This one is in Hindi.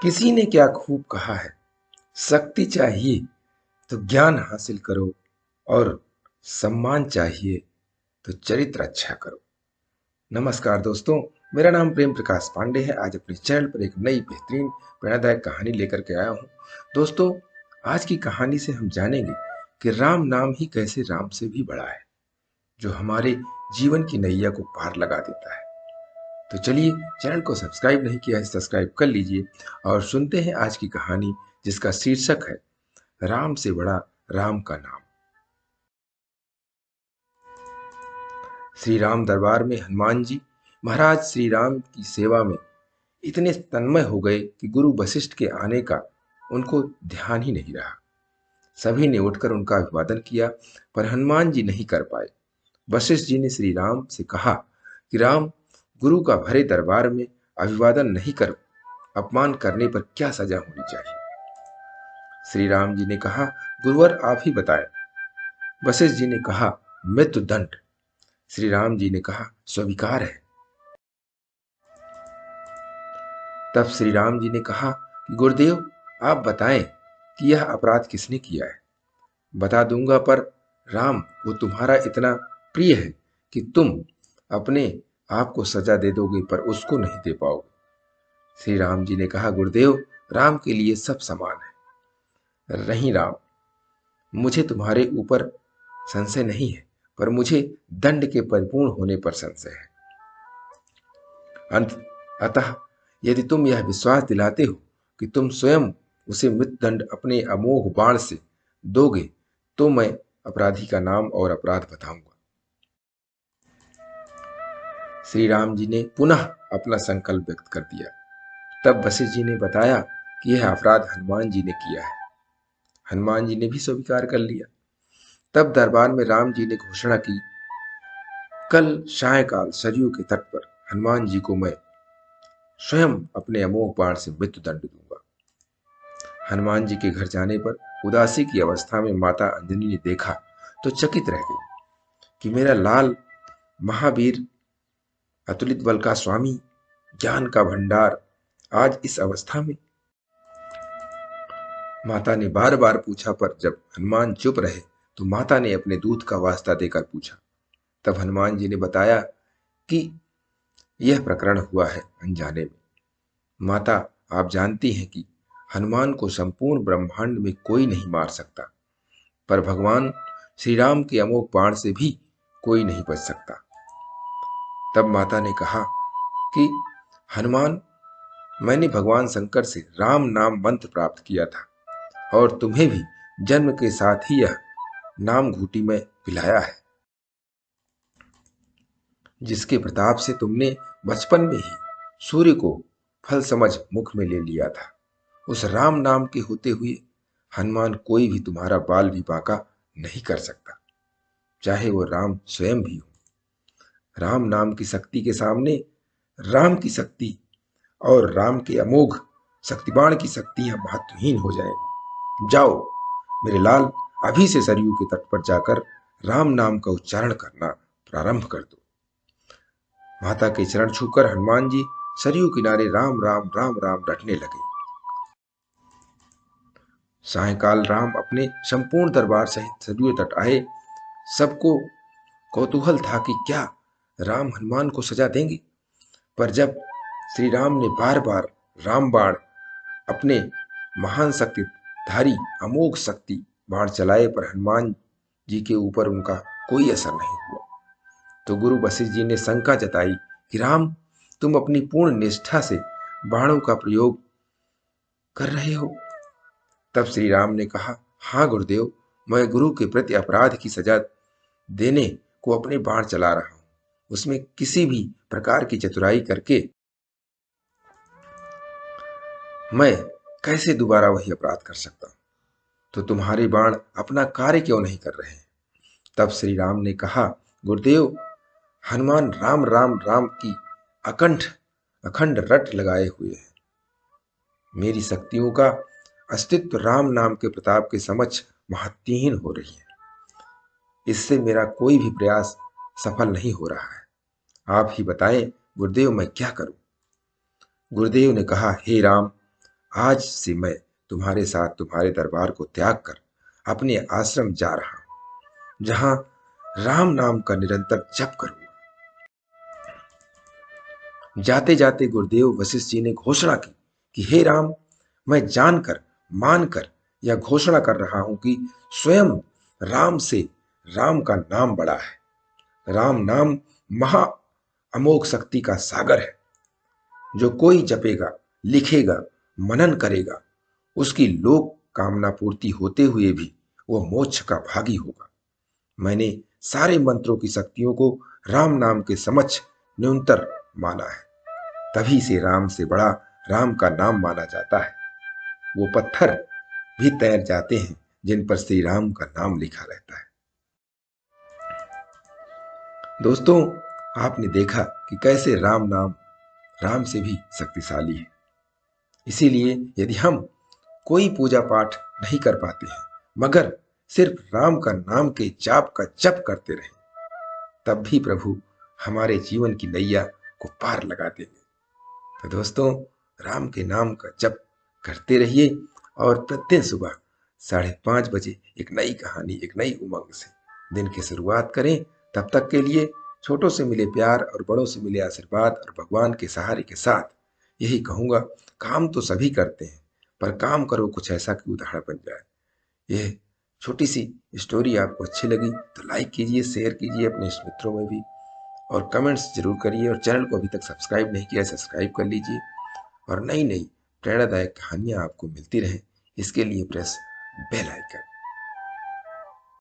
किसी ने क्या खूब कहा है, शक्ति चाहिए तो ज्ञान हासिल करो और सम्मान चाहिए तो चरित्र अच्छा करो। नमस्कार दोस्तों, मेरा नाम प्रेम प्रकाश पांडे है। आज अपने चैनल पर एक नई बेहतरीन प्रेरणादायक कहानी लेकर के आया हूँ। दोस्तों, आज की कहानी से हम जानेंगे कि राम नाम ही कैसे राम से भी बड़ा है, जो हमारे जीवन की नैया को पार लगा देता है। तो चलिए, चैनल को सब्सक्राइब नहीं किया है, सब्सक्राइब कर लीजिए और सुनते हैं आज की कहानी, जिसका शीर्षक है राम से बड़ा राम का नाम। श्री राम दरबार में हनुमान जी महाराज श्री राम की सेवा में इतने तन्मय हो गए कि गुरु वशिष्ठ के आने का उनको ध्यान ही नहीं रहा। सभी ने उठकर उनका अभिवादन किया, पर हनुमान जी नहीं कर पाए। वशिष्ठ जी ने श्री राम से कहा कि राम, गुरु का भरे दरबार में अभिवादन नहीं कर अपमान करने पर क्या सजा होनी चाहिए? श्री राम जी ने कहा, गुरुवर आप ही बताएं। वशिष्ठ जी ने कहा, मृत्युदंड। श्री राम जी ने कहा, स्वीकार है। तब श्री राम जी ने कहा कि गुरुदेव आप बताएं कि यह अपराध किसने किया है। बता दूंगा, पर राम, वो तुम्हारा इतना प्रिय है कि तुम अपने आप को सजा दे दोगे, पर उसको नहीं दे पाओगे। श्री राम जी ने कहा, गुरुदेव राम के लिए सब समान है। नहीं राम, मुझे तुम्हारे ऊपर संशय नहीं है, पर मुझे दंड के परिपूर्ण होने पर संशय है। अतः यदि तुम यह विश्वास दिलाते हो कि तुम स्वयं उसे मृत्युदंड अपने अमोघ बाण से दोगे, तो मैं अपराधी का नाम और अपराध बताऊंगा। श्री राम जी ने पुनः अपना संकल्प व्यक्त कर दिया। तब वशिष्ठ जी ने बताया कि यह अपराध हनुमान जी ने किया है। हनुमान जी ने भी स्वीकार कर लिया। तब दरबार में राम जी ने घोषणा की, कल सायंकाल सरयू के तट पर हनुमान जी को मैं स्वयं अपने अमोघ बाण से मृत्युदंड दूंगा। हनुमान जी के घर जाने पर उदासी की अवस्था में माता अंजनी ने देखा तो चकित रह गई कि मेरा लाल महावीर, अतुलित बल का स्वामी, ज्ञान का भंडार आज इस अवस्था में। माता ने बार बार पूछा, पर जब हनुमान चुप रहे तो माता ने अपने दूध का वास्ता देकर पूछा। तब हनुमान जी ने बताया कि यह प्रकरण हुआ है अनजाने में। माता, आप जानती हैं कि हनुमान को संपूर्ण ब्रह्मांड में कोई नहीं मार सकता, पर भगवान श्री राम के अमोघ बाण से भी कोई नहीं बच सकता। तब माता ने कहा कि हनुमान, मैंने भगवान शंकर से राम नाम मंत्र प्राप्त किया था और तुम्हें भी जन्म के साथ ही यह नाम घूटी में पिलाया है, जिसके प्रताप से तुमने बचपन में ही सूर्य को फल समझ मुख में ले लिया था। उस राम नाम के होते हुए हनुमान कोई भी तुम्हारा बाल भी बांका नहीं कर सकता, चाहे वो राम स्वयं भी हो। राम नाम की शक्ति के सामने राम की शक्ति और राम के अमोघ शक्तिबाण की शक्तियां महत्वहीन हो जाएंगी। जाओ मेरे लाल, अभी से सरयू के तट पर जाकर राम नाम का उच्चारण करना प्रारंभ कर दो। माता के चरण छूकर हनुमान जी सरयू किनारे राम राम राम राम रटने लगे। सायंकाल राम अपने संपूर्ण दरबार सहित सरयू तट आए। सबको कौतूहल था कि क्या राम हनुमान को सजा देंगे, पर जब श्री राम ने बार बार रामबाण, अपने महान शक्तिधारी अमोघ शक्ति बाण चलाए, पर हनुमान जी के ऊपर उनका कोई असर नहीं हुआ, तो गुरु वशिष्ठ जी ने शंका जताई कि राम, तुम अपनी पूर्ण निष्ठा से बाणों का प्रयोग कर रहे हो। तब श्री राम ने कहा, हाँ गुरुदेव, मैं गुरु के प्रति अपराध की सजा देने को अपने बाण चला रहा हूं। उसमें किसी भी प्रकार की चतुराई करके मैं कैसे दोबारा वही अपराध कर सकता हूं? तो तुम्हारे बाण अपना कार्य क्यों नहीं कर रहे हैं? तब श्री राम ने कहा, गुरुदेव, हनुमान राम राम राम की अकंठ अखंड रट लगाए हुए है। मेरी शक्तियों का अस्तित्व राम नाम के प्रताप के समक्ष महत्वहीन हो रही है। इससे मेरा कोई भी प्रयास सफल नहीं हो रहा है। आप ही बताएं गुरुदेव, मैं क्या करूं? गुरुदेव ने कहा, हे राम, आज से मैं तुम्हारे साथ तुम्हारे दरबार को त्याग कर अपने आश्रम जा रहा हूं, जहां राम नाम का निरंतर जप करूंगा। जाते जाते गुरुदेव वशिष्ठ जी ने घोषणा की कि हे राम, मैं जानकर मानकर यह घोषणा कर रहा हूं कि स्वयं राम से राम का नाम बड़ा है। राम नाम महा अमोघ शक्ति का सागर है। जो कोई जपेगा, लिखेगा, मनन करेगा, उसकी लोक कामना पूर्ति होते हुए भी वह मोक्ष का भागी होगा। मैंने सारे मंत्रों की शक्तियों को राम नाम के समक्ष न्यूनतर माना है। तभी से राम से बड़ा राम का नाम माना जाता है। वो पत्थर भी तैर जाते हैं जिन पर श्री राम का नाम लिखा रहता है। दोस्तों, आपने देखा कि कैसे राम नाम राम से भी शक्तिशाली है। इसीलिए यदि हम कोई पूजा पाठ नहीं कर पाते हैं, मगर सिर्फ राम का नाम के जाप का जप करते रहें, तब भी प्रभु हमारे जीवन की नैया को पार लगा देंगे। तो दोस्तों, राम के नाम का जप करते रहिए और प्रतिदिन सुबह 5:30 बजे एक नई कहानी, एक नई उमंग से दिन की शुरुआत करें। तब तक के लिए छोटों से मिले प्यार और बड़ों से मिले आशीर्वाद और भगवान के सहारे के साथ यही कहूँगा, काम तो सभी करते हैं, पर काम करो कुछ ऐसा कि उदाहरण बन जाए। यह छोटी सी स्टोरी आपको अच्छी लगी तो लाइक कीजिए, शेयर कीजिए अपने मित्रों में भी, और कमेंट्स जरूर करिए। और चैनल को अभी तक सब्सक्राइब नहीं किया, सब्सक्राइब कर लीजिए। और नई नई प्रेरणादायक कहानियाँ आपको मिलती रहें, इसके लिए प्रेस बेल आइकन।